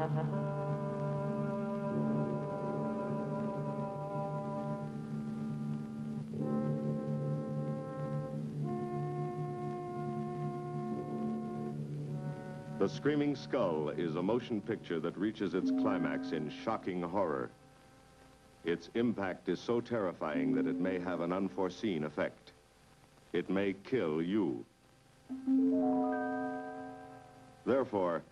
The Screaming Skull is a motion picture that reaches its climax in shocking horror. Its impact is so terrifying that it may have an unforeseen effect. It may kill you. Therefore,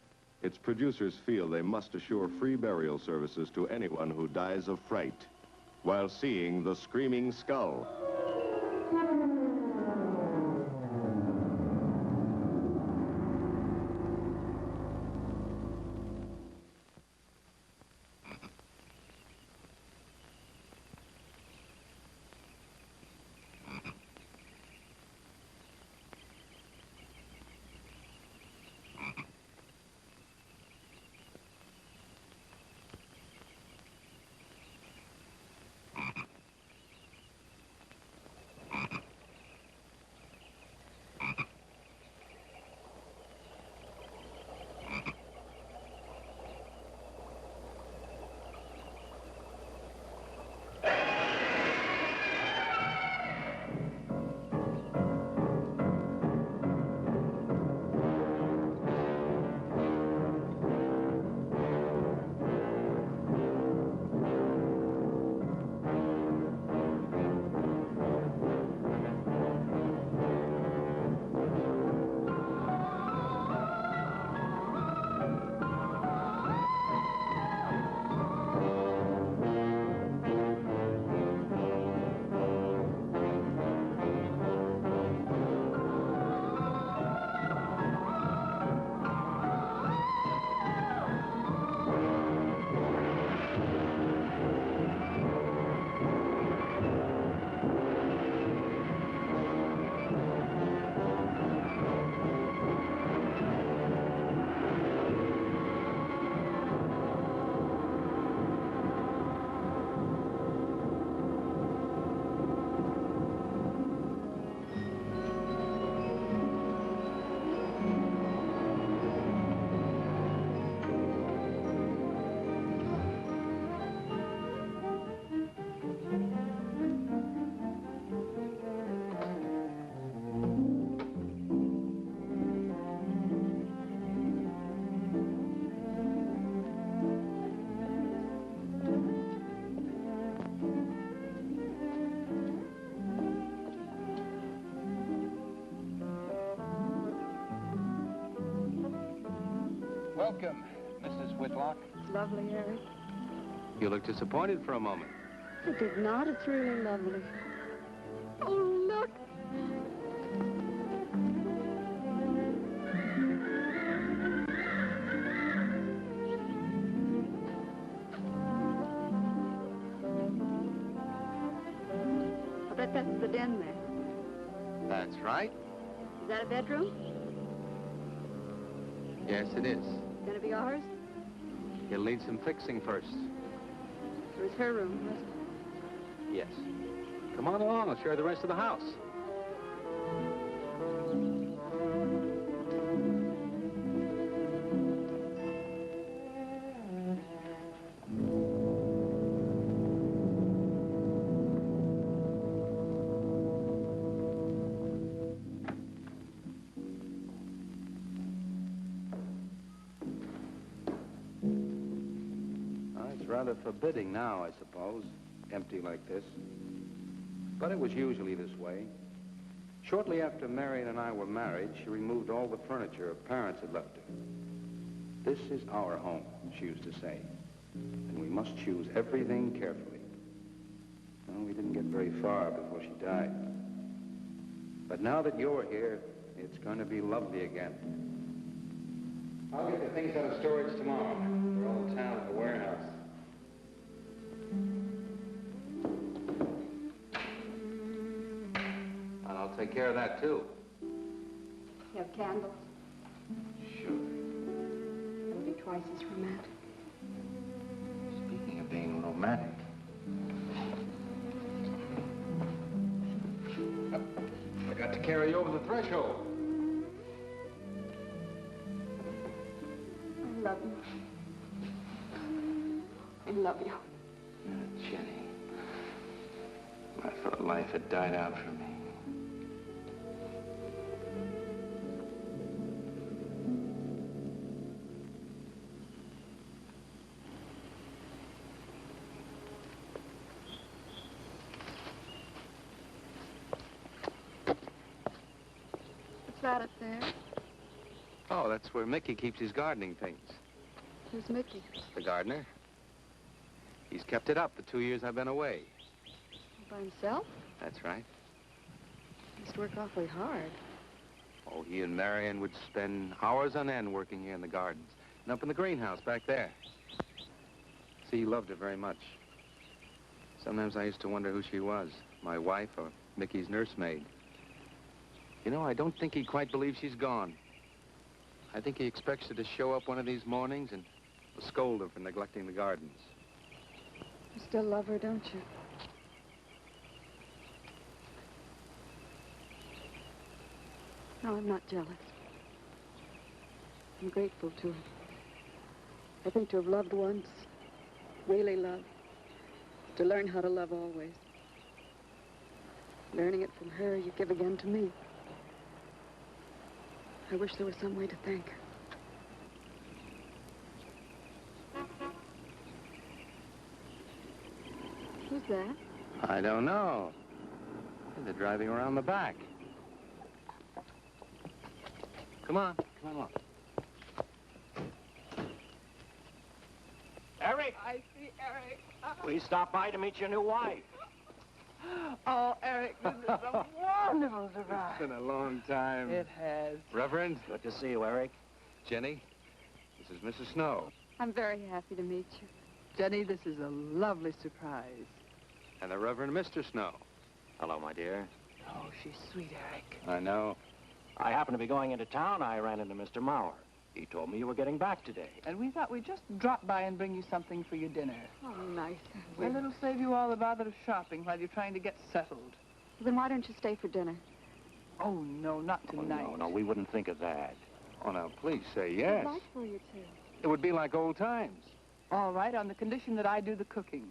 its producers feel they must assure free burial services to anyone who dies of fright while seeing The Screaming Skull. Welcome, Mrs. Whitlock. It's lovely, Harry. You look disappointed for a moment. I did not. It's really lovely. Oh, look! I bet that's the den there. That's right. Is that a bedroom? Yes, it is. Gonna be ours? It'll need some fixing first. Or is her room, wasn't it? Yes. Come on along, I'll show you the rest of the house. Rather forbidding now, I suppose, empty like this. But it was usually this way. Shortly after Marion and I were married, she removed all the furniture her parents had left her. This is our home, she used to say, and we must choose everything carefully. Well, we didn't get very far before she died. But now that you're here, it's going to be lovely again. I'll get the things out of storage tomorrow. They're all in town at the warehouse. I'll take care of that, too. You have candles? Sure. It'll be twice as romantic. Speaking of being romantic. I got to carry you over the threshold. I love you. love you. Jenny, I thought life had died out for me. What's that up there? Oh, that's where Mickey keeps his gardening things. Who's Mickey? The gardener. He's kept it up the 2 years I've been away. By himself? That's right. He must work awfully hard. Oh, he and Marion would spend hours on end working here in the gardens. And up in the greenhouse back there. See, he loved her very much. Sometimes I used to wonder who she was, my wife or Mickey's nursemaid. You know, I don't think he quite believes she's gone. I think he expects her to show up one of these mornings and scold her for neglecting the gardens. You still love her, don't you? No, I'm not jealous. I'm grateful to her. I think to have loved once, really loved, to learn how to love always. Learning it from her, you give again to me. I wish there was some way to thank her. Who's that? I don't know. They're driving around the back. Come on along. Eric! I see Eric. Please stop by to meet your new wife. Oh, Eric, this is a wonderful surprise. It's been a long time. It has. Reverend, Good to see you, Eric. Jenny, this is Mrs. Snow. I'm very happy to meet you. Jenny, this is a lovely surprise. And the Reverend Mr. Snow. Hello, my dear. Oh, she's sweet, Eric. I know. I happened to be going into town. I ran into Mr. Mauer. He told me you were getting back today. And we thought we'd just drop by and bring you something for your dinner. Oh, nice. Well, it'll save you all the bother of shopping while you're trying to get settled. Then why don't you stay for dinner? Oh, no, not tonight. Oh, no, we wouldn't think of that. Oh, now, please say yes. I'd like for you to. It would be like old times. All right, on the condition that I do the cooking.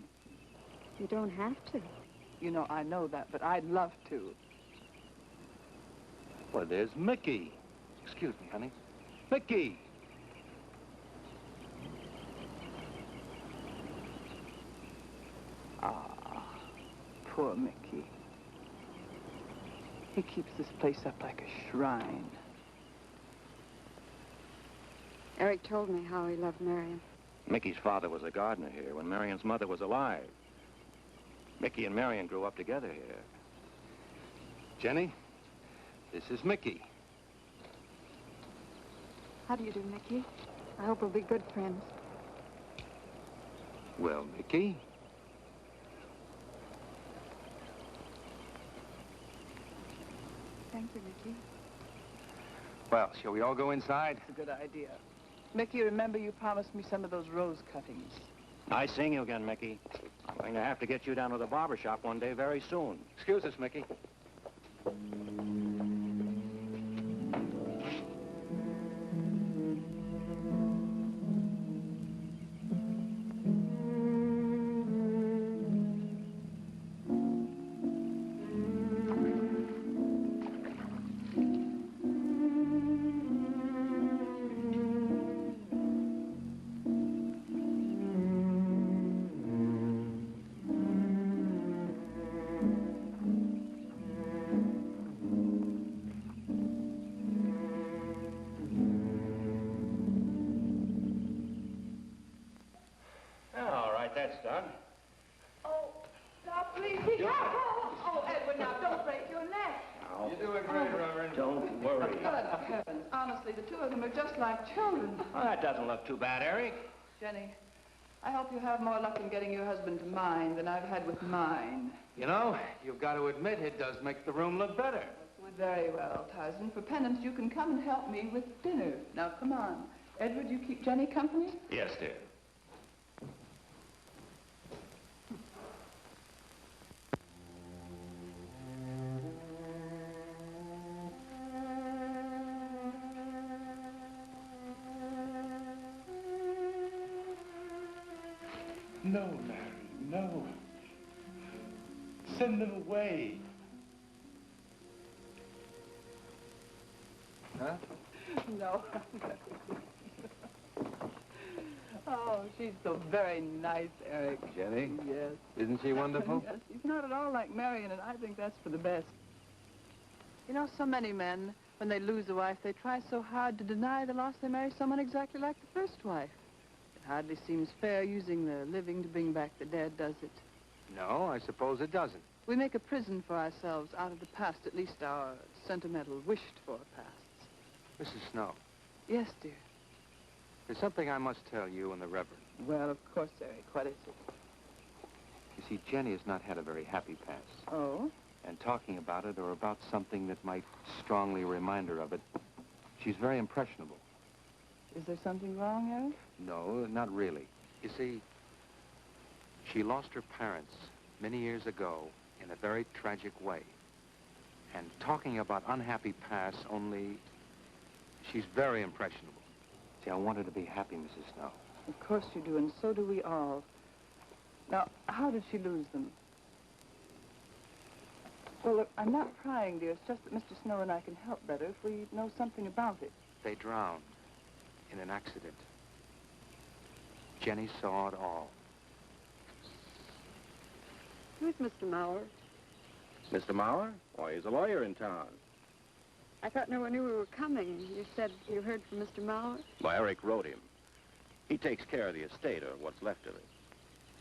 You don't have to. You know, I know that, but I'd love to. Well, there's Mickey. Excuse me, honey. Mickey! Ah, poor Mickey. He keeps this place up like a shrine. Eric told me how he loved Marion. Mickey's father was a gardener here when Marion's mother was alive. Mickey and Marion grew up together here. Jenny, this is Mickey. How do you do, Mickey? I hope we'll be good friends. Well, Mickey, Thank you, Mickey. well, shall we all go inside? It's a good idea. Mickey, remember you promised me some of those rose cuttings. Nice seeing you again, Mickey. I'm going to have to get you down to the barber shop one day very soon. Excuse us, Mickey. All right, that's done. Oh, now please. Oh, Edward, now don't break your neck. You're doing great, Reverend. Don't worry. Good heavens. Honestly, the two of them are just like children. Well, that doesn't look too bad, Eric. Jenny, I hope you have more luck in getting your husband to mine than I've had with mine. You know, you've got to admit it does make the room look better. Very well, Tarzan. For penance, you can come and help me with dinner. Now, come on. Edward, you keep Jenny company? Yes, dear. No, Larry, no. Send them away. Huh? No. Oh, she's so very nice, Eric. Jenny? Yes. Isn't she wonderful? Yes, she's not at all like Marion, and I think that's for the best. You know, so many men, when they lose a wife, they try so hard to deny the loss they marry someone exactly like the first wife. It hardly seems fair using the living to bring back the dead, does it? No, I suppose it doesn't. We make a prison for ourselves out of the past, at least our sentimental, wished-for pasts. Mrs. Snow, Yes, dear. there's something I must tell you and the Reverend. Well, of course, Eric. What is it? You see, Jenny has not had a very happy past. Oh? And talking about it or about something that might strongly remind her of it, she's very impressionable. Is there something wrong, Eric? No, not really. You see, she lost her parents many years ago in a very tragic way. And talking about unhappy past only, she's very impressionable. See, I want her to be happy, Mrs. Snow. Of course you do, and so do we all. Now, how did she lose them? Well, look, I'm not prying, dear. It's just that Mr. Snow and I can help better if we know something about it. They drowned in an accident. Jenny saw it all. Who's Mr. Mauer? Mr. Mauer? Why, he's a lawyer in town. I thought no one knew we were coming. You said you heard from Mr. Mauer? Well, Eric wrote him. He takes care of the estate, or what's left of it.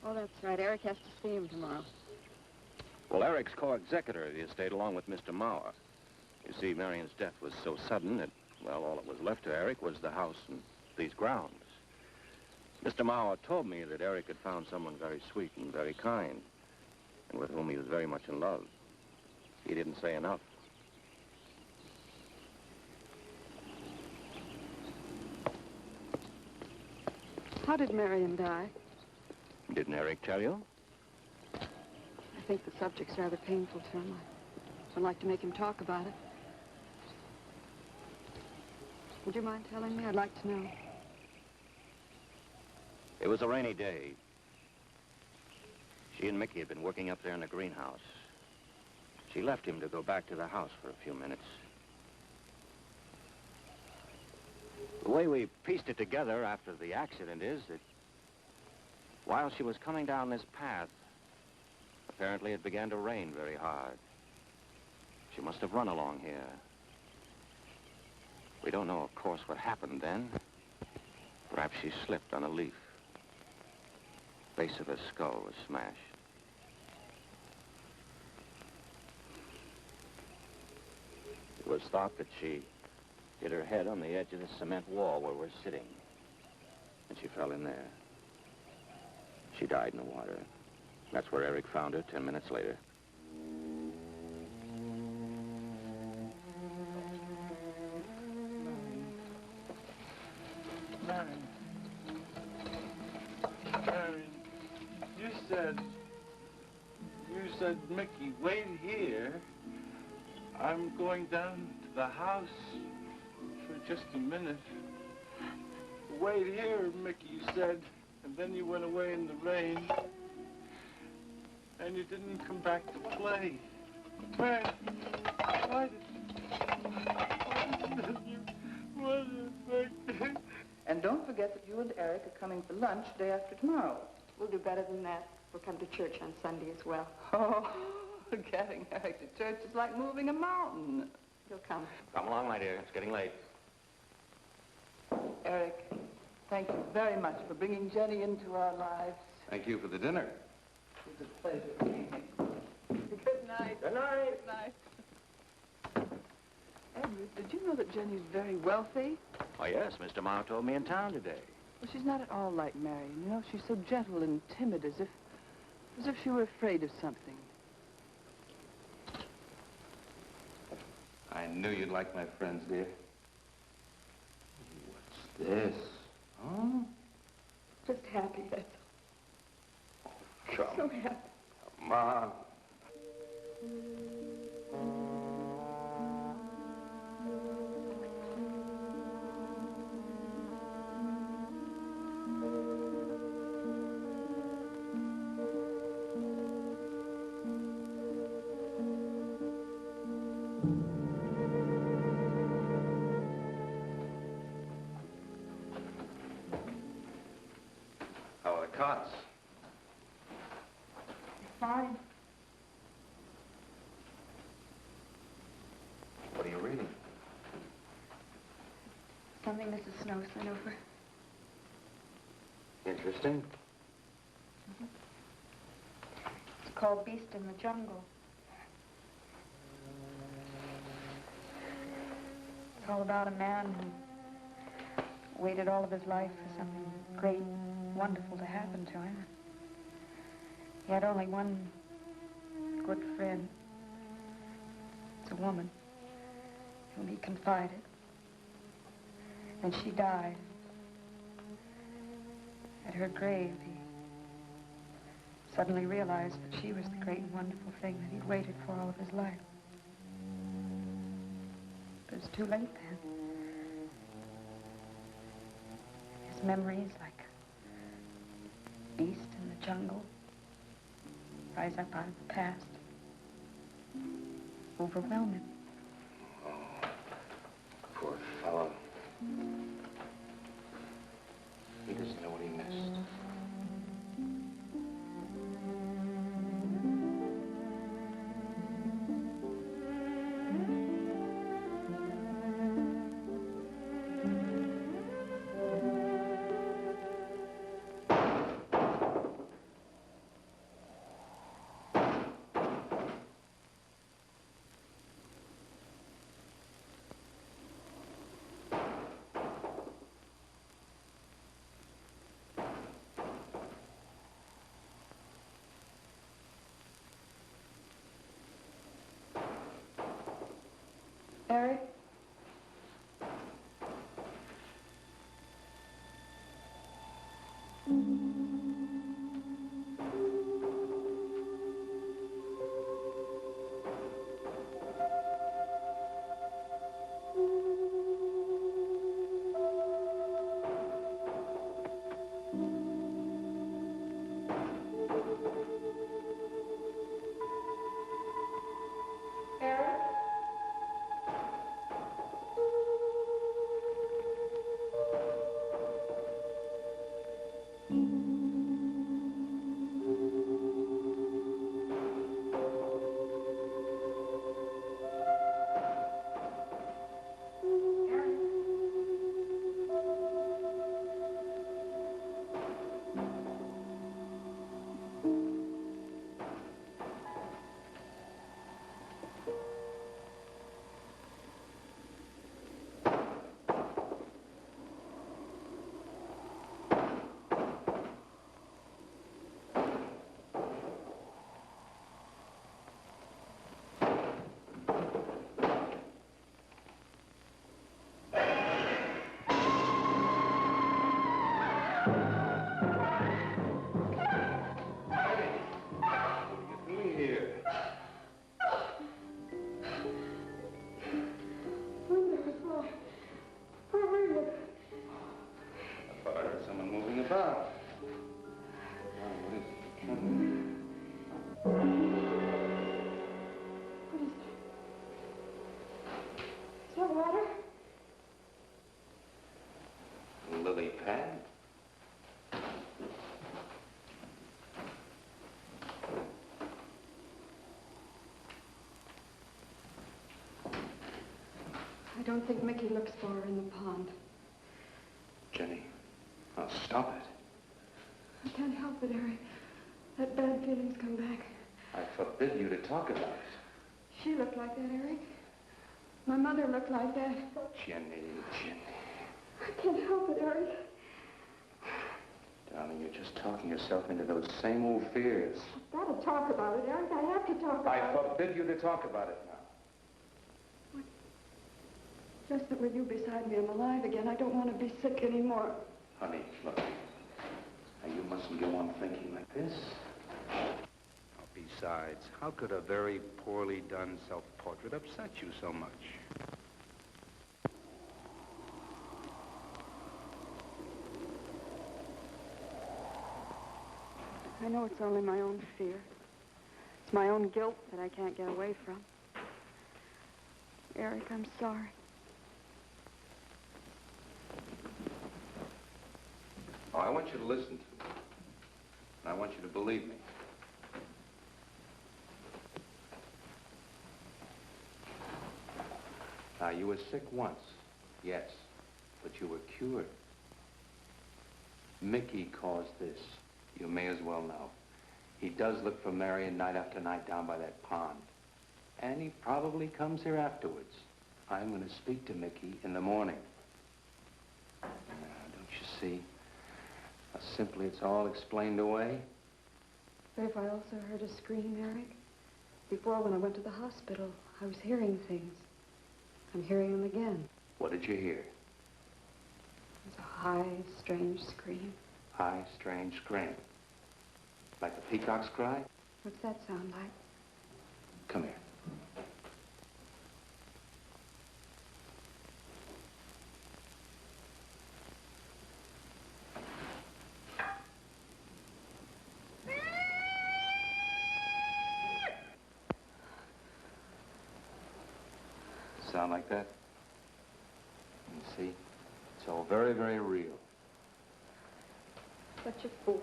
Oh, that's right. Eric has to see him tomorrow. Well, Eric's co-executor of the estate along with Mr. Mauer. You see, Marion's death was so sudden that, well, all that was left to Eric was the house and these grounds. Mr. Mauer told me that Eric had found someone very sweet and very kind, and with whom he was very much in love. He didn't say enough. How did Marion die? Didn't Eric tell you? I think the subject's rather painful to him. I don't like to make him talk about it. Would you mind telling me? I'd like to know. It was a rainy day. She and Mickey had been working up there in the greenhouse. She left him to go back to the house for a few minutes. The way we pieced it together after the accident is that while she was coming down this path, apparently it began to rain very hard. She must have run along here. We don't know, of course, what happened then. Perhaps she slipped on a leaf. Base of her skull was smashed. It was thought that she hit her head on the edge of the cement wall where we're sitting. And she fell in there. She died in the water. That's where Eric found her 10 minutes later. Marion. Marion, you said, Mickey, wait here. I'm going down to the house for just a minute. Wait here, Mickey, you said, and then you went away in the rain. And you didn't come back to play. Marion, why did you... And don't forget that you and Eric are coming for lunch day after tomorrow. We'll do better than that. We'll come to church on Sunday as well. Oh, getting Eric to church is like moving a mountain. He'll come. Come along, my dear. It's getting late. Eric, thank you very much for bringing Jenny into our lives. Thank you for the dinner. It was a pleasure. Good night. Good night. Good night. Edward, did you know that Jenny's very wealthy? Oh, yes. Mr. Mauer told me in town today. Well, she's not at all like Marion. You know, she's so gentle and timid, as if she were afraid of something. I knew you'd like my friends, dear. What's this? Huh? Just happy, that's all. Come. So happy. Come on. cots? Fine. What are you reading? Something Mrs. Snow sent over. Interesting. It's called Beast in the Jungle. It's all about a man who waited all of his life for something great, wonderful to happen to him. He had only one good friend. It's a woman whom he confided. And she died. At her grave, he suddenly realized that she was the great and wonderful thing that he'd waited for all of his life. But it was too late then. His memories, like a beast in the jungle, rise up out of the past, overwhelm him. Oh, poor fellow. He doesn't know what he missed. Eric? Lily pad? I don't think Mickey looks for her in the pond. Jenny, now stop it. I can't help it, Eric. That bad feeling's come back. I forbid you to talk about it. She looked like that, Eric. My mother looked like that. Jenny. I can't help it, Eric. Darling, you're just talking yourself into those same old fears. I've got to talk about it, Eric. I have to talk about it. I forbid you to talk about it now. What? Just that with you beside me, I'm alive again. I don't want to be sick anymore. Honey, look. Now, you mustn't go on thinking like this. Besides, how could a very poorly done self-portrait upset you so much? I know it's only my own fear. It's my own guilt that I can't get away from. Eric, I'm sorry. Oh, I want you to listen to me. I want you to believe me. Now, you were sick once, yes, but you were cured. Mickey caused this. You may as well know. He does look for Marion night after night down by that pond. And he probably comes here afterwards. I'm going to speak to Mickey in the morning. Now, don't you see? How simply it's all explained away? But if I also heard a scream, Eric, before when I went to the hospital, I was hearing things. I'm hearing them again. What did you hear? It was a high, strange scream. High, strange scream. Like a peacock's cry? What's that sound like? Come here. Sound like that? You see, it's all very, very real. Such a fool.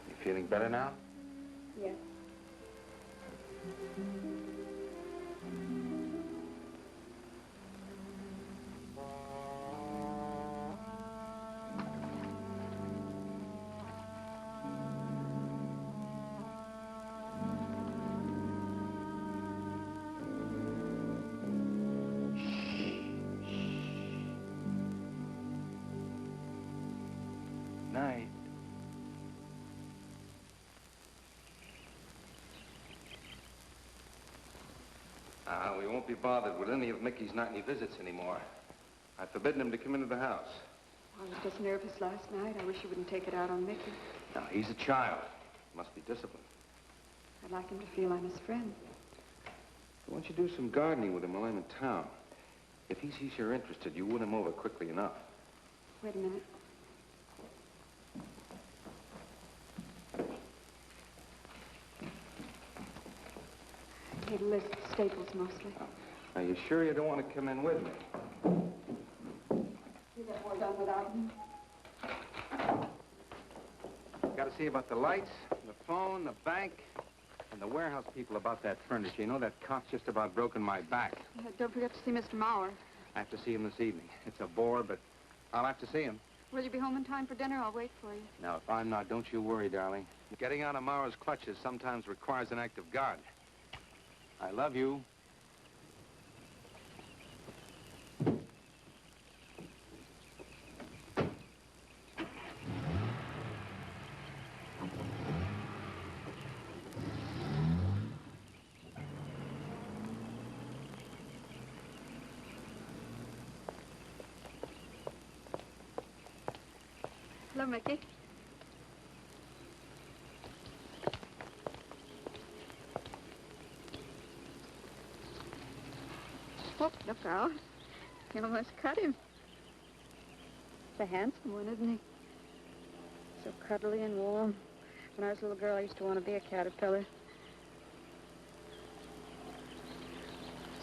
You feeling better now? Yes. Night. We won't be bothered with any of Mickey's nightly visits anymore. I've forbidden him to come into the house. I was just nervous last night. I wish you wouldn't take it out on Mickey. Now, he's a child. He must be disciplined. I'd like him to feel I'm his friend. Why don't you do some gardening with him while I'm in town? If he sees you're interested, you win him over quickly enough. Wait a minute. I need a list of staples mostly. Are you sure you don't want to come in with me? You get more done without me. Got to see about the lights, the phone, the bank, and the warehouse people about that furniture. You know, that cop's just about broken my back. Don't forget to see Mr. Mauer. I have to see him this evening. It's a bore, but I'll have to see him. Will you be home in time for dinner? I'll wait for you. Now, if I'm not, don't you worry, darling. Getting out of Mauer's clutches sometimes requires an act of God. I love you. Hello, Mickey. Oh, look out. You almost cut him. He's a handsome one, isn't he? So cuddly and warm. When I was a little girl, I used to want to be a caterpillar.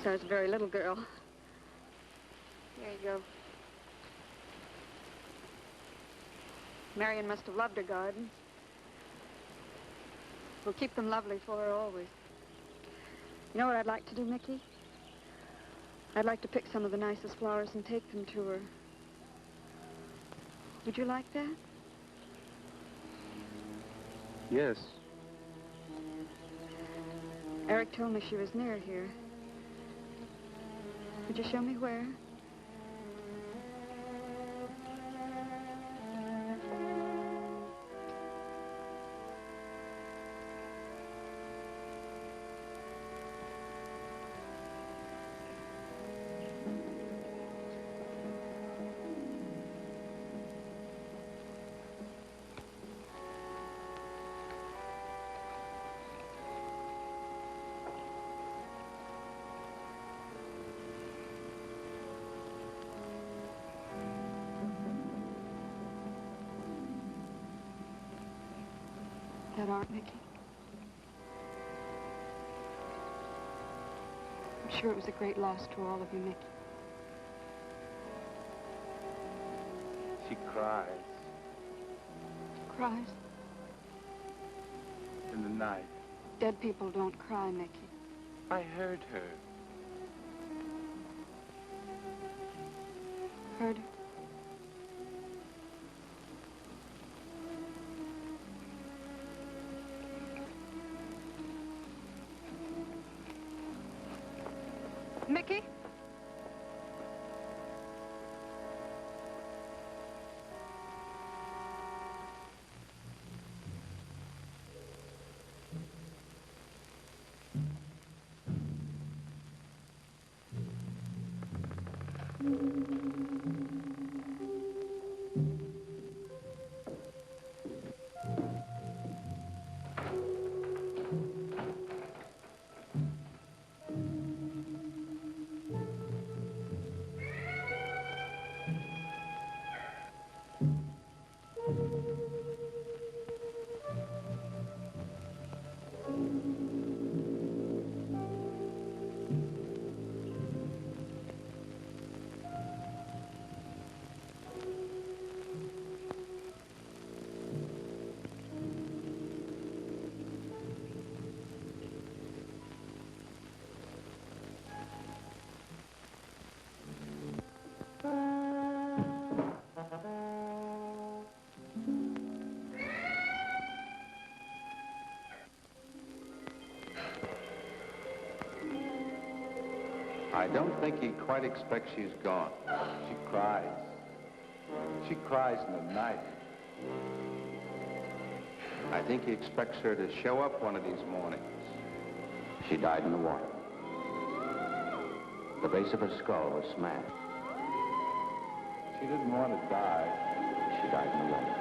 So I was a very little girl. There you go. Marion must have loved her gardens. We'll keep them lovely for her always. You know what I'd like to do, Mickey? I'd like to pick some of the nicest flowers and take them to her. Would you like that? Yes. Eric told me she was near here. Would you show me where? That aren't Mickey. I'm sure it was a great loss to all of you, Mickey. She cries. Cries. in the night. Dead people don't cry, Mickey. I heard her. Heard her? Mickey? I don't think he quite expects she's gone. She cries. She cries in the night. I think he expects her to show up one of these mornings. She died in the water. The base of her skull was smashed. She didn't want to die. She died in the water.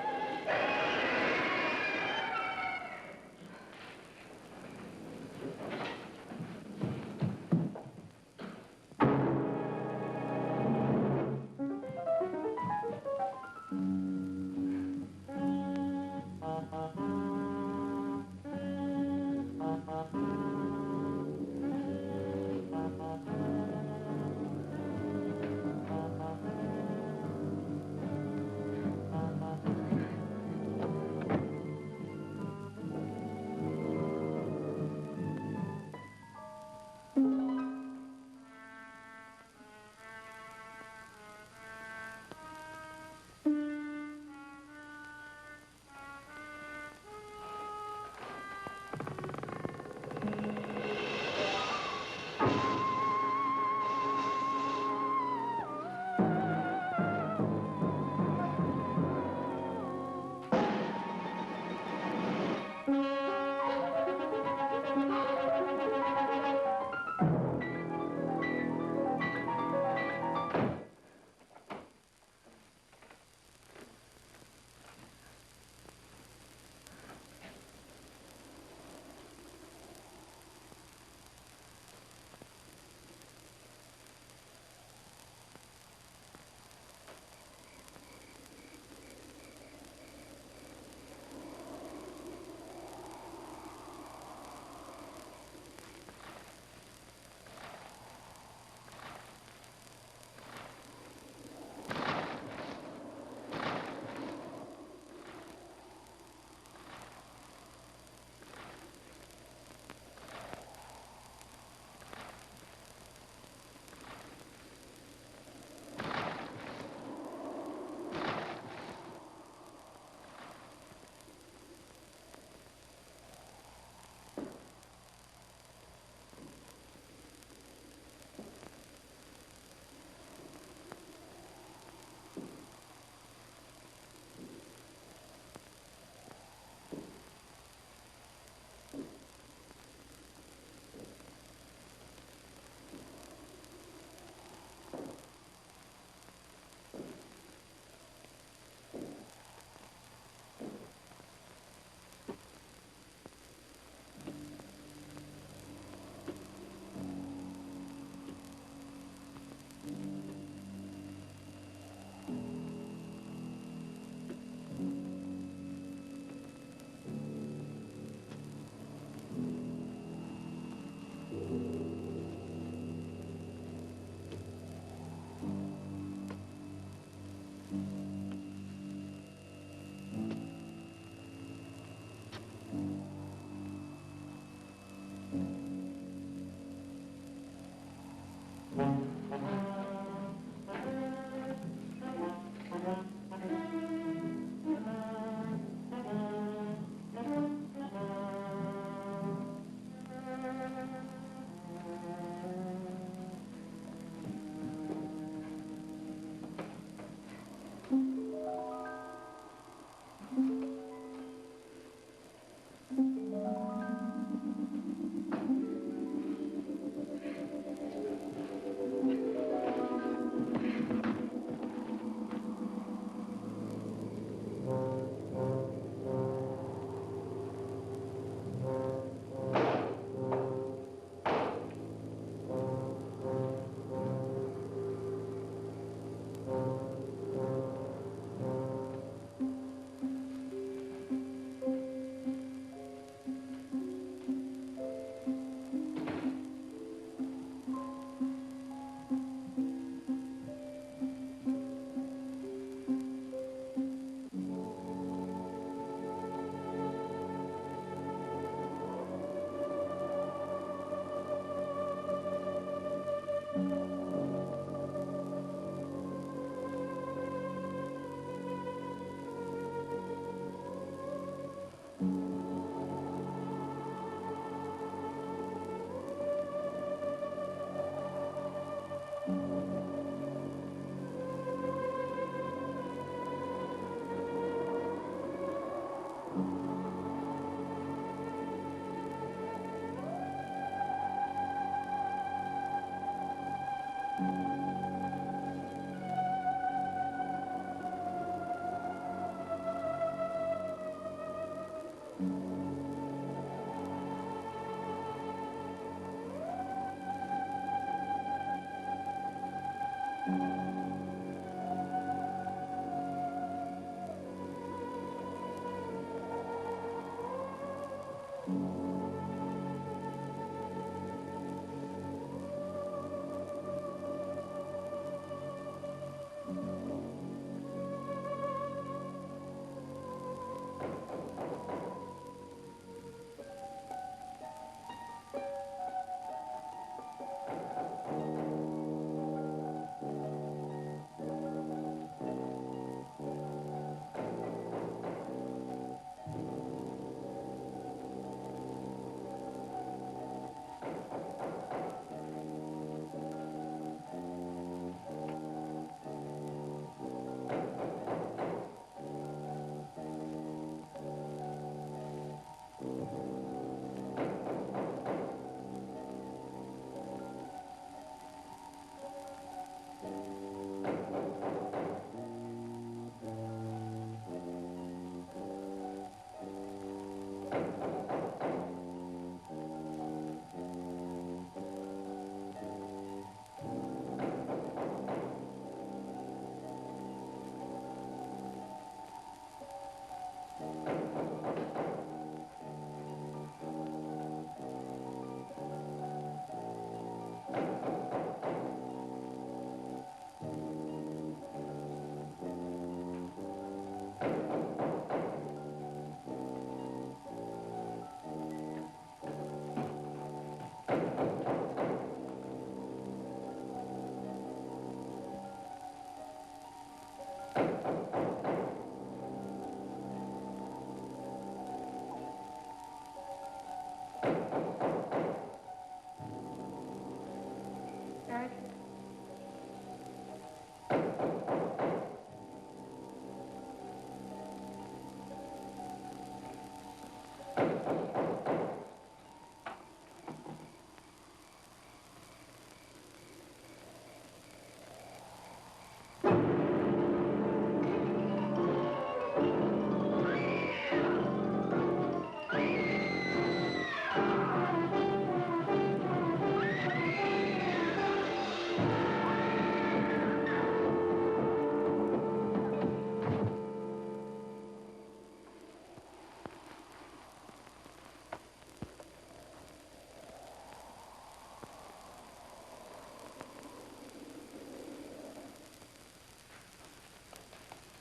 Eric?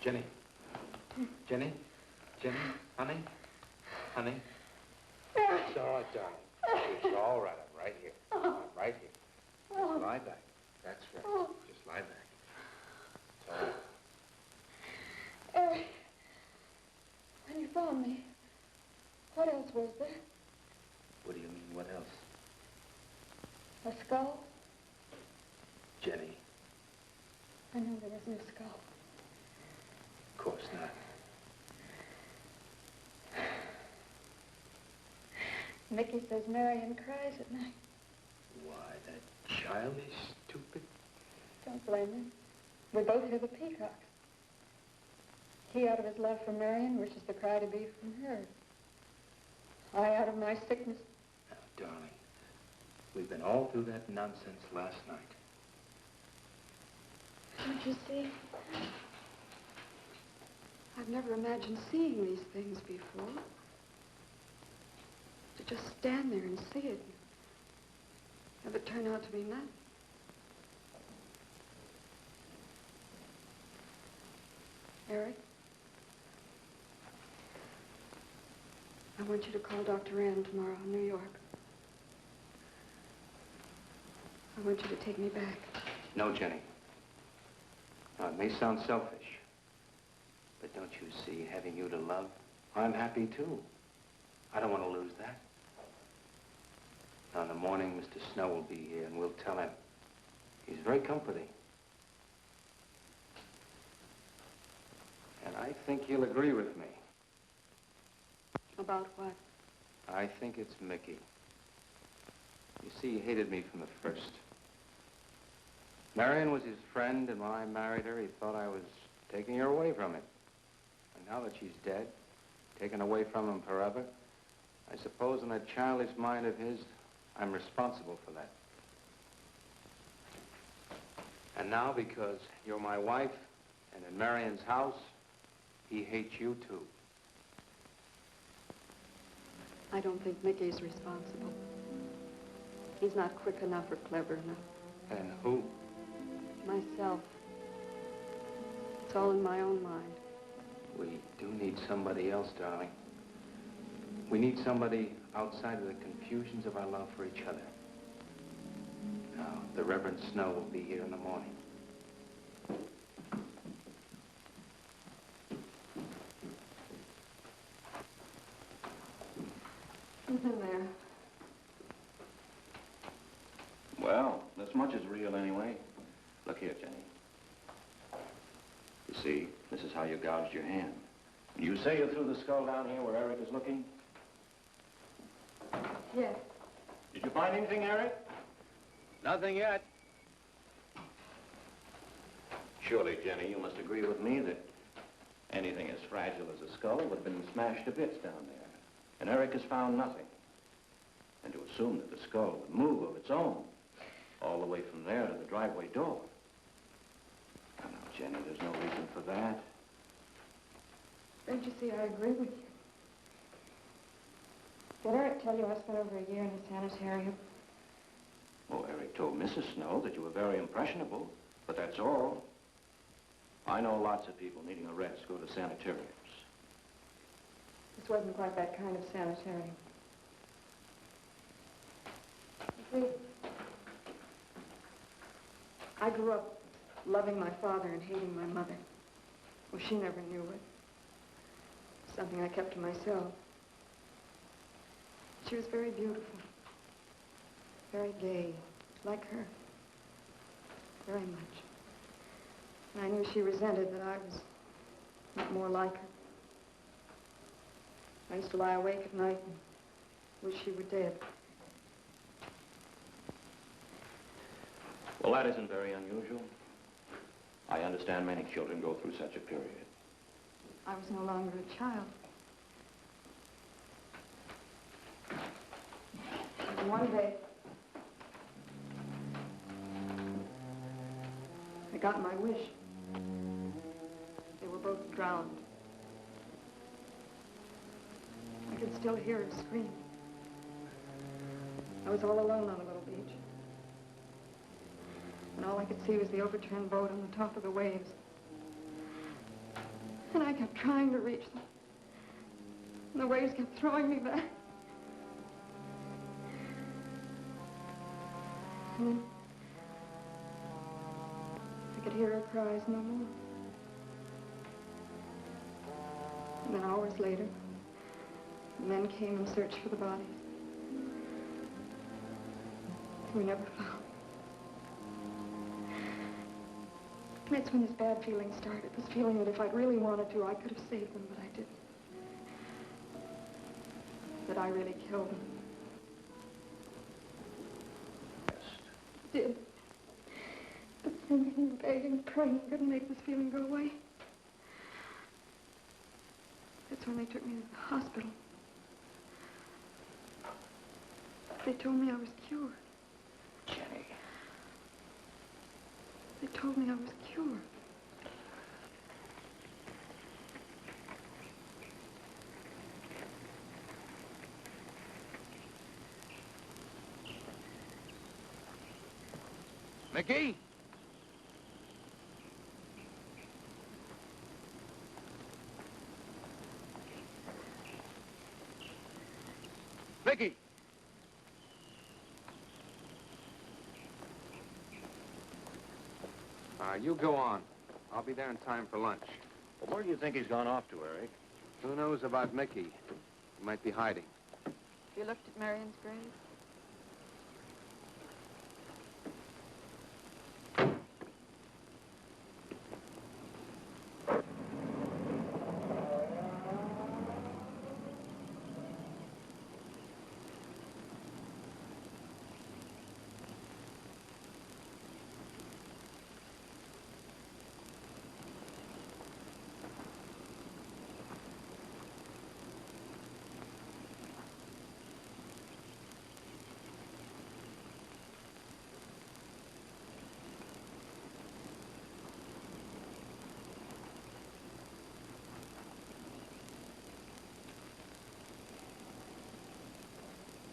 Jenny. Jenny? Jenny? Honey? Honey? It's all right, darling. It's all right. I'm right here. I'm right here. Just lie back. That's right. Just lie back. It's all right. Eric, when you found me, what else was there? What do you mean, what else? A skull? Jenny, I know there was no skull. of course not. Mickey says Marion cries at night. Why, that child is stupid. Don't blame him. We both hear the peacocks. He out of his love for Marion wishes the cry to be from her. I out of my sickness. Now, darling, we've been all through that nonsense last night. Don't you see? I've never imagined seeing these things before. To just stand there and see it. Have it turn out to be nothing. Eric? I want you to call Dr. Ann tomorrow in New York. I want you to take me back. No, Jenny. Now, it may sound selfish, but don't you see, having you to love, I'm happy too. I don't want to lose that. Now, in the morning, Mr. Snow will be here, and we'll tell him. He's very comforting. And I think he'll agree with me. About what? I think it's Mickey. You see, he hated me from the first. Marion was his friend, and when I married her, he thought I was taking her away from him. And now that she's dead, taken away from him forever, I suppose in that childish mind of his, I'm responsible for that. And now, because you're my wife, and in Marion's house, he hates you too. I don't think Mickey's responsible. He's not quick enough or clever enough. And who? Myself. It's all in my own mind. We do need somebody else, darling. We need somebody outside of the confusions of our love for each other. Now, the Reverend Snow will be here in the morning. Who's in there? Well, this much is real anyway. Look here, Jenny. You see, this is how you gouged your hand. You say you threw the skull down here where Eric is looking? Yes. Did you find anything, Eric? Nothing yet. Surely, Jenny, you must agree with me that anything as fragile as a skull would have been smashed to bits down there. And Eric has found nothing. And to assume that the skull would move of its own, all the way from there to the driveway door. Now, Jenny, there's no reason for that. Don't you see, I agree with you. Did Eric tell you I spent over a year in a sanitarium? Oh, Eric told Mrs. Snow that you were very impressionable, but that's all. I know lots of people needing a rest go to sanitariums. This wasn't quite that kind of sanitarium. You see, I grew up loving my father and hating my mother. Well, she never knew it. Something I kept to myself. She was very beautiful. Very gay, like her. Very much. And I knew she resented that I was not more like her. I used to lie awake at night and wish she were dead. Well, that isn't very unusual. I understand many children go through such a period. I was no longer a child. And one day, I got my wish. They were both drowned. I could still hear her scream. I was all alone on a little beach. And all I could see was the overturned boat on the top of the waves. And I kept trying to reach them. And the waves kept throwing me back. And then I could hear her cries no more. And then hours later, the men came and searched for the bodies. We never found. And that's when this bad feeling started, this feeling that if I'd really wanted to, I could have saved them, but I didn't. That I really killed them. Did. But singing and begging and praying couldn't make this feeling go away. That's when they took me to the hospital. They told me I was cured. Jenny. They told me I was cured. Mickey? Mickey! You go on. I'll be there in time for lunch. Well, where do you think he's gone off to, Eric? Who knows about Mickey? He might be hiding. You looked at Marion's grave?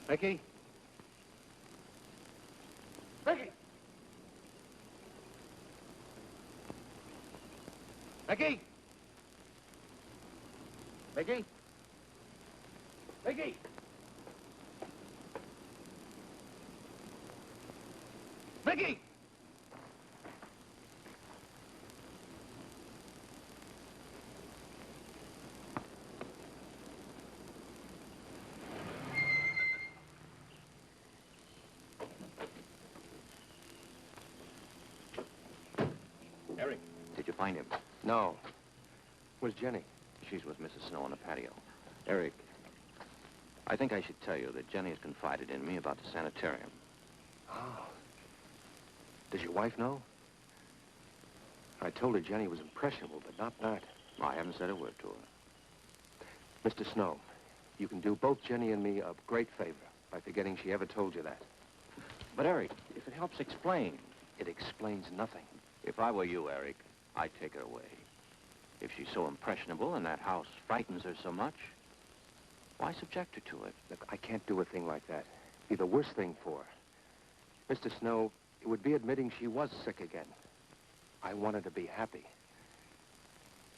Mickey? Mickey! Mickey! Mickey? Mickey! Mickey! Eric, did you find him? No. Where's Jenny? She's with Mrs. Snow on the patio. Eric, I think I should tell you that Jenny has confided in me about the sanitarium. Oh. Does your wife know? I told her Jenny was impressionable, but not that. I haven't said a word to her. Mr. Snow, you can do both Jenny and me a great favor by forgetting she ever told you that. But, Eric, if it helps explain. It explains nothing. If I were you, Eric, I'd take her away. If she's so impressionable and that house frightens her so much, why subject her to it? Look, I can't do a thing like that. Be the worst thing for her. Mr. Snow, it would be admitting she was sick again. I want her to be happy.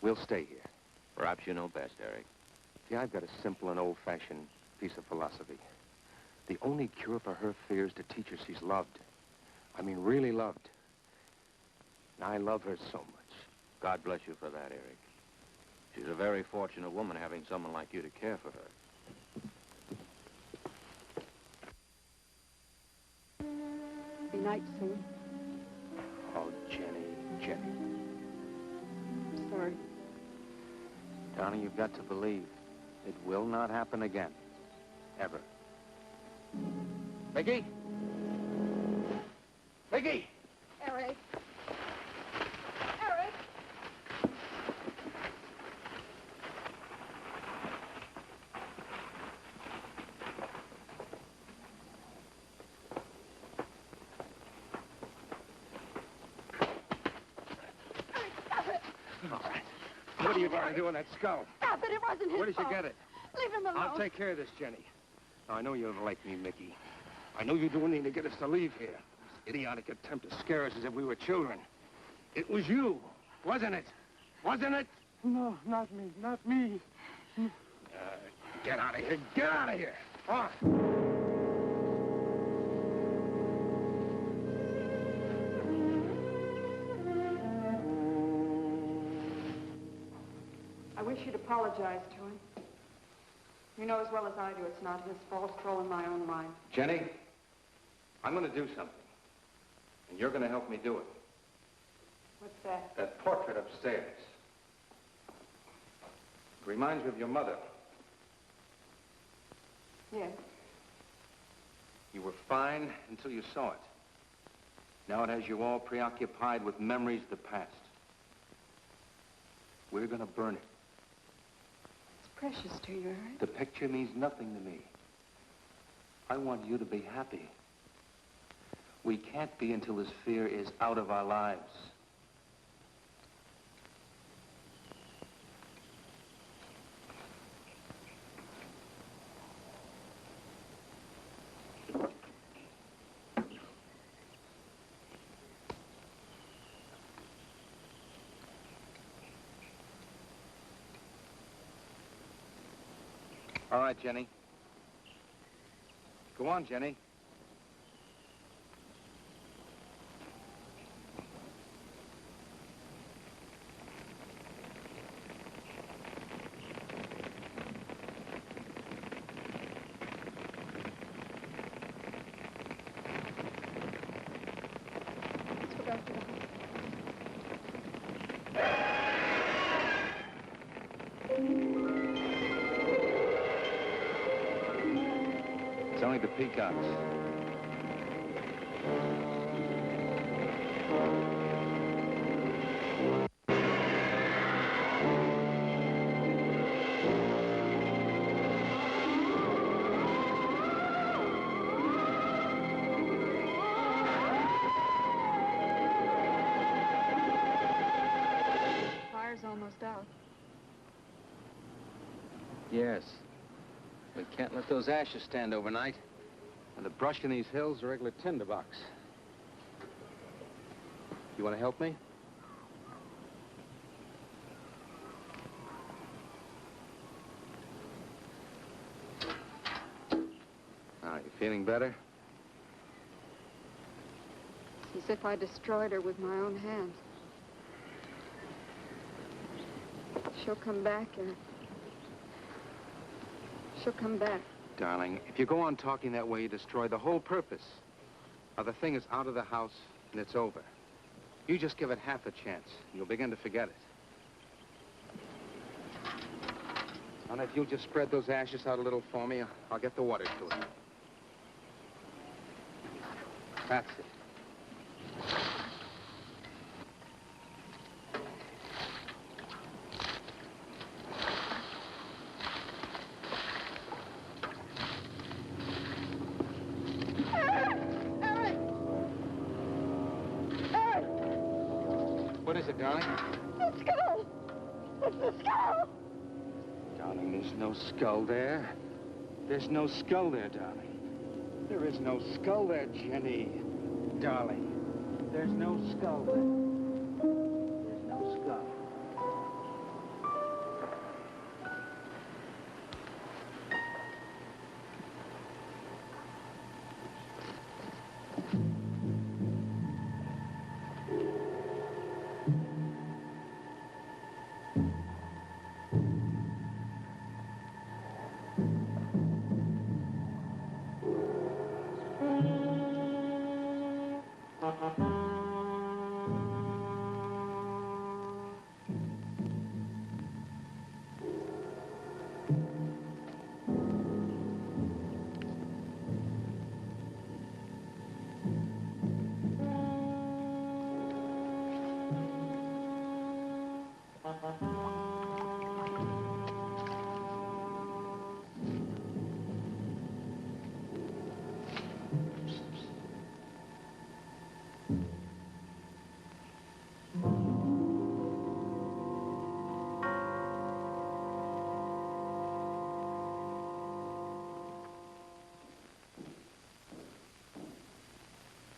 We'll stay here. Perhaps you know best, Eric. See, I've got a simple and old-fashioned piece of philosophy. The only cure for her fear is to teach her she's loved. I mean, really loved. And I love her so much. God bless you for that, Eric. She's a very fortunate woman having someone like you to care for her. Be night soon. Oh, Jenny, Jenny. I'm sorry. Darling, you've got to believe it will not happen again. Ever. Mickey? Mickey! Eric. Eric! Stop it! All right. What are you going to do with that skull? Stop it! It wasn't his Where did you fault. get it? Leave him alone. I'll take care of this, Jenny. Now, I know you don't like me, Mickey. I know you do anything to get us to leave here. This idiotic attempt to scare us as if we were children. It was you, wasn't it? Wasn't it? No, not me, not me. Get out of here. Get out of here. On. I wish you'd apologize to him. You know as well as I do it's not his fault. It's all in my own mind. Jenny, I'm going to do something. And you're going to help me do it. What's that? That portrait upstairs. It reminds me of your mother. Yes. You were fine until you saw it. Now it has you all preoccupied with memories of the past. We're going to burn it. It's precious to you, Eric. The picture means nothing to me. I want you to be happy. We can't be until this fear is out of our lives. All right, Jenny. Go on, Jenny. Let's go back to the house. It's only the peacocks. Fire's almost out. Yes. We can't let those ashes stand overnight. And the brush in these hills are a regular tinderbox. You want to help me? Now, you feeling better? It's as if I destroyed her with my own hands. She'll come back, Eric. She'll come back. Darling, if you go on talking that way, you destroy the whole purpose. Now, the thing is out of the house, and it's over. You just give it half a chance, and you'll begin to forget it. And if you'll just spread those ashes out a little for me, I'll get the water to it. That's it. What is it, darling? The skull! It's the skull! Darling, there's no skull there. There's no skull there, darling. There is no skull there, Jenny. Darling, there's no skull there. There's no skull.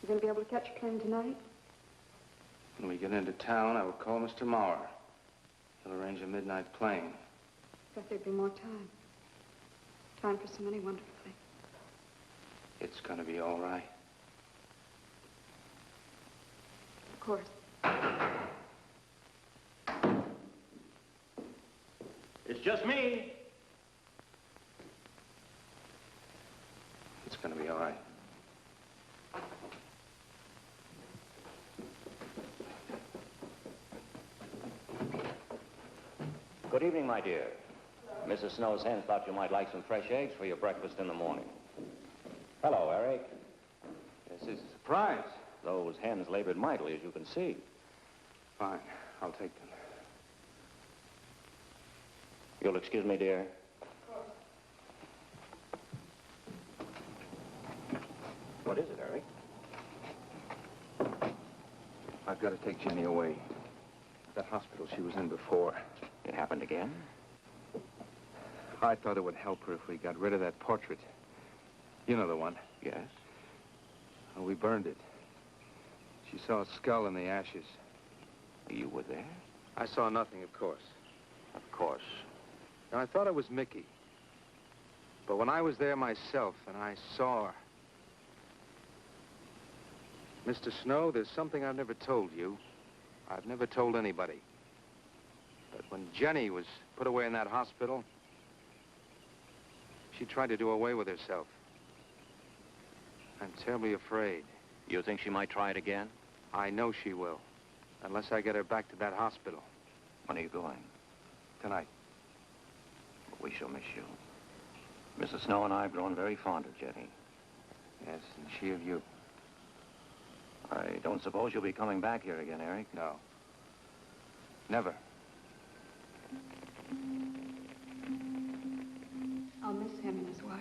You going to be able to catch a plane tonight? When we get into town, I will call Mr. Maurer. He'll arrange a midnight plane. Thought there'd be more time. Time for so many wonderful things. It's gonna be all right. Of course. It's just me. It's gonna be all right. Good evening, my dear. Mrs. Snow's hens thought you might like some fresh eggs for your breakfast in the morning. Hello, Eric. This is a surprise. Those hens labored mightily, as you can see. Fine, I'll take them. You'll excuse me, dear? What is it, Eric? I've got to take Jenny away. That hospital she was in before. It happened again? I thought it would help her if we got rid of that portrait. You know the one. Yes. Well, we burned it. She saw a skull in the ashes. You were there? I saw nothing, of course. Of course. And I thought it was Mickey. But when I was there myself and I saw her... Mr. Snow, there's something I've never told you. I've never told anybody. But when Jenny was put away in that hospital, she tried to do away with herself. I'm terribly afraid. You think she might try it again? I know she will, unless I get her back to that hospital. When are you going? Tonight. We shall miss you. Mrs. Snow and I have grown very fond of Jenny. Yes, and she of you. I don't suppose you'll be coming back here again, Eric? No. Never. I'll miss him and his wife.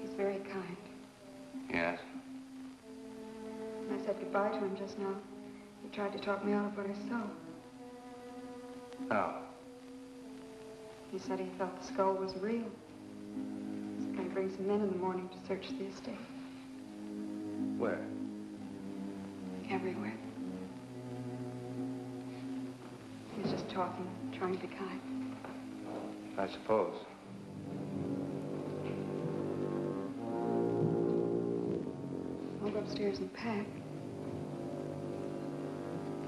He's very kind. Yes? When I said goodbye to him just now, he tried to talk me out of what I saw. Oh. He said he thought the skull was real. He's going to bring some men in the morning to search the estate. Where? Everywhere. He was just talking, trying to be kind. I suppose. I'll go upstairs and pack.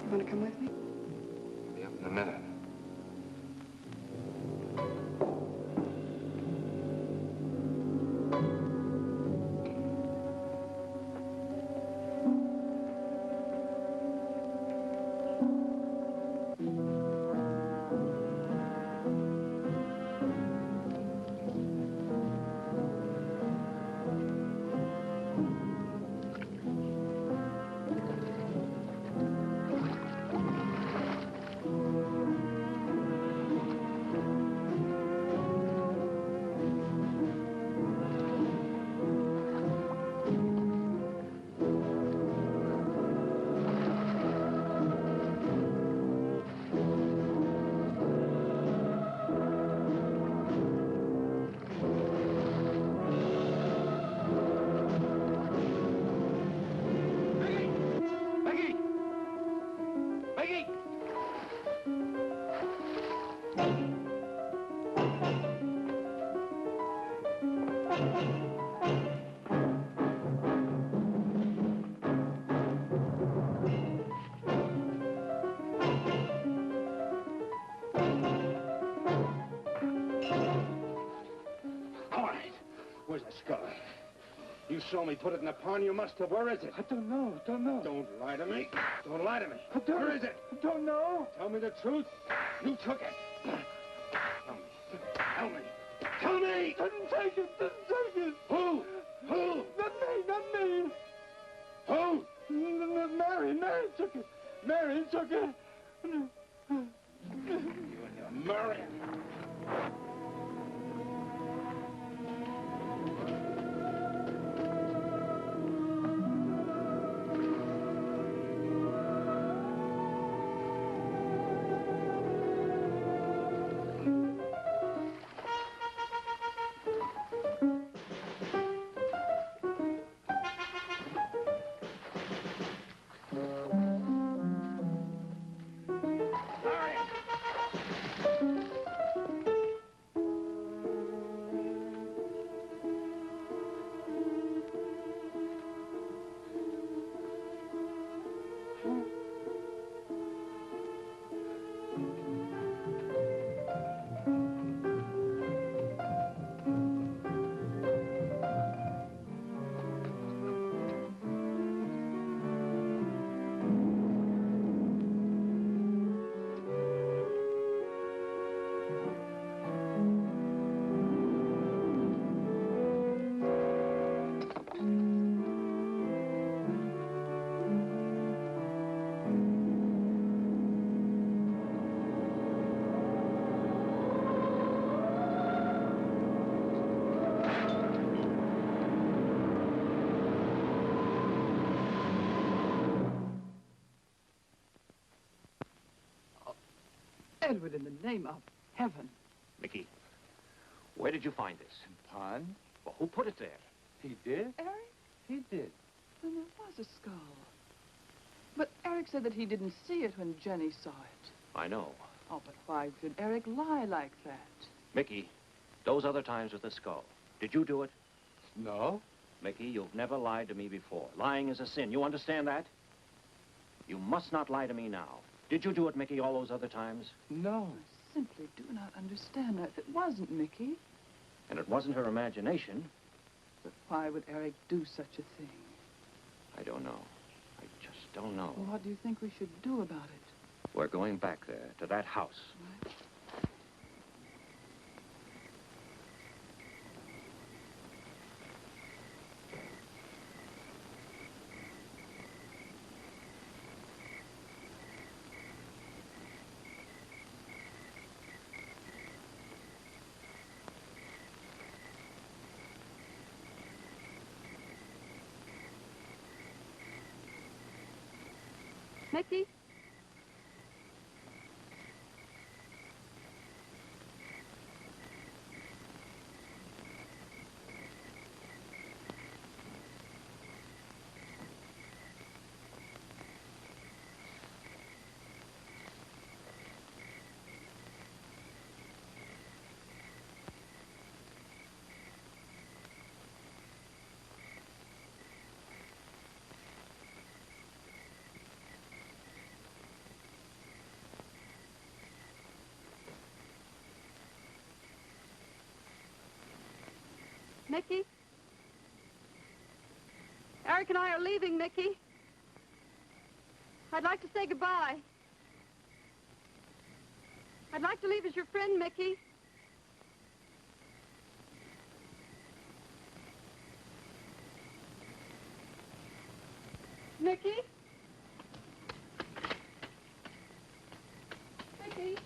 You want to come with me? Be up in a minute. Mickey! All right. Where's the skull? You saw me put it in the pond. You must have. Where is it? I don't know. Don't lie to me. Don't lie to me. Where is it? I don't know. Tell me the truth. You took it. Tell me. Tell me. Didn't take it. Who? Who? Not me. Who? Marion took it. Marion took it. You and your Marion. Edward, in the name of heaven. Mickey, where did you find this? Pond? Well, who put it there? He did? Eric? He did. Then there was a skull. But Eric said that he didn't see it when Jenny saw it. I know. Oh, but why did Eric lie like that? Mickey, those other times with the skull, did you do it? No. Mickey, you've never lied to me before. Lying is a sin. You understand that? You must not lie to me now. Did you do it, Mickey, all those other times? No. I simply do not understand that. If it wasn't Mickey, And it wasn't her imagination. but why would Eric do such a thing? I don't know. I just don't know. Well, what do you think we should do about it? We're going back there, to that house. Right? Mickey? Mickey? Eric and I are leaving, Mickey. I'd like to say goodbye. I'd like to leave as your friend, Mickey. Mickey? Mickey?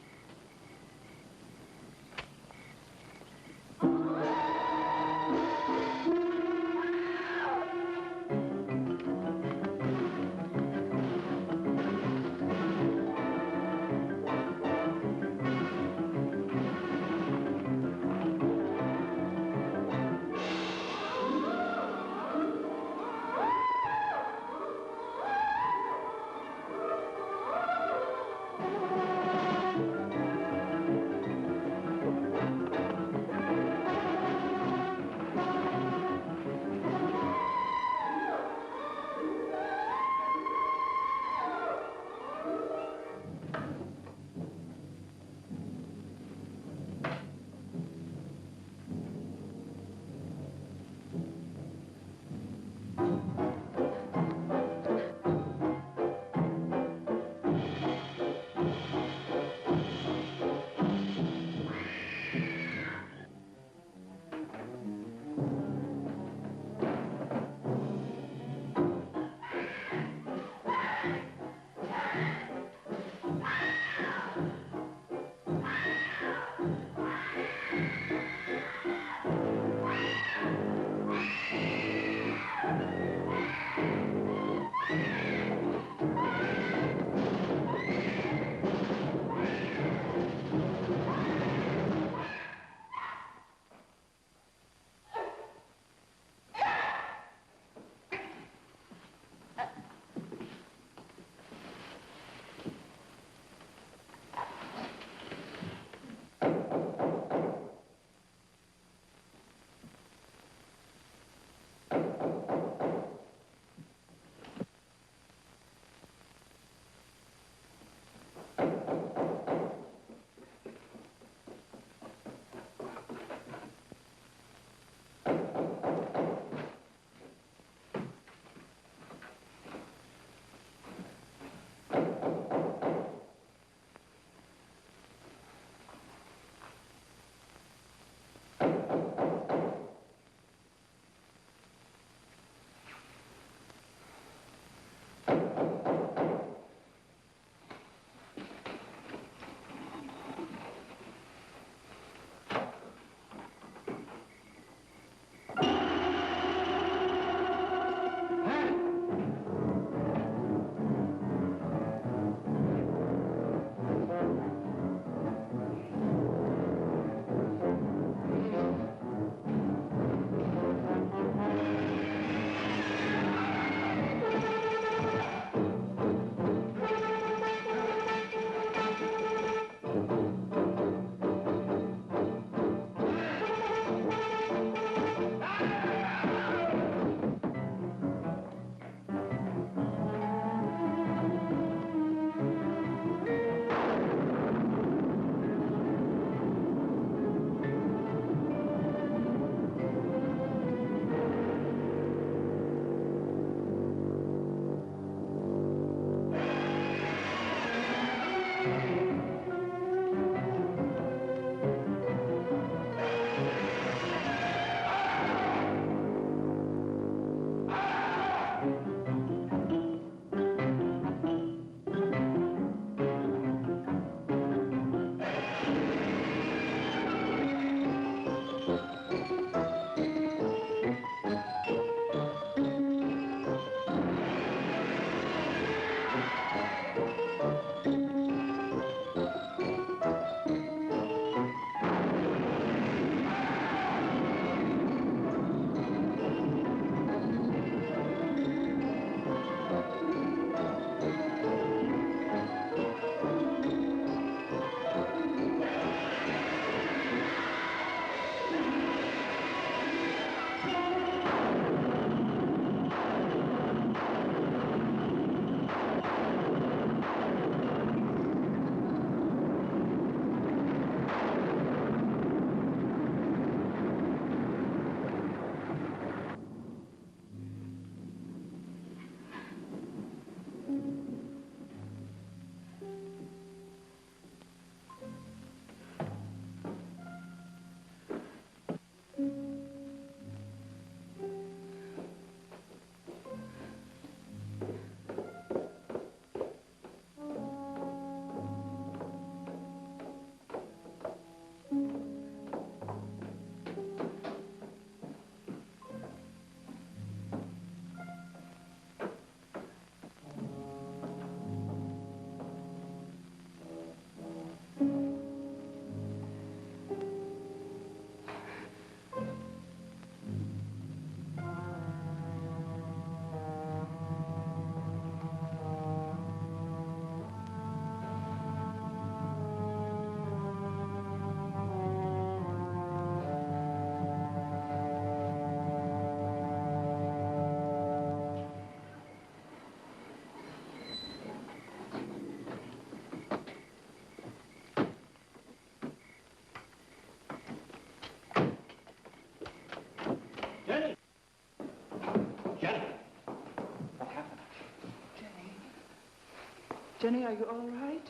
Jenny, are you all right?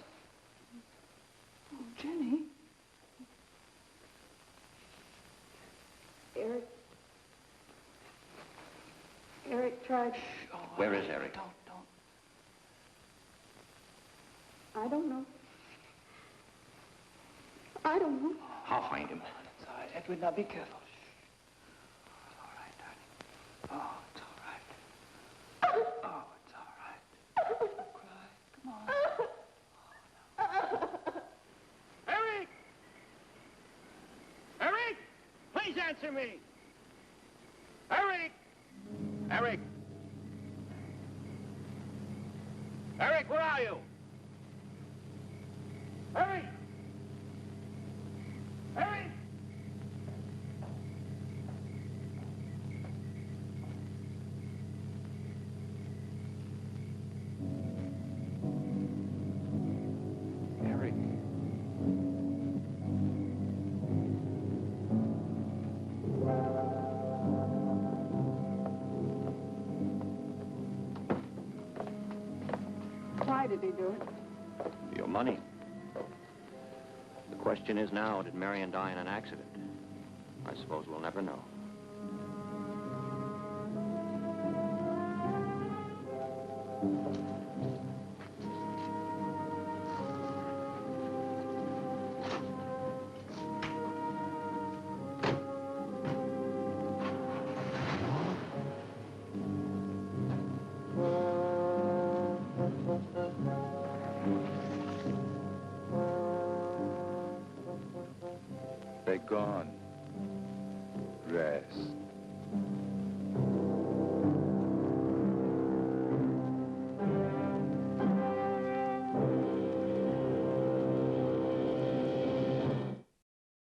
Oh, Jenny. Eric tried... Oh, Where is Eric? Don't. I don't know. I don't know. I'll find him. It's all right. Edward, now be careful. Shh. It's all right, darling. Oh, it's all right. Oh, it's all right. Don't cry. Come on. Eric! Eric! Please answer me! Eric! Eric! Eric, where are you? Eric! Eric! Eric. Why did he do it? Your money. The question is now, did Marion die in an accident? I suppose we'll never know. They're gone. Rest.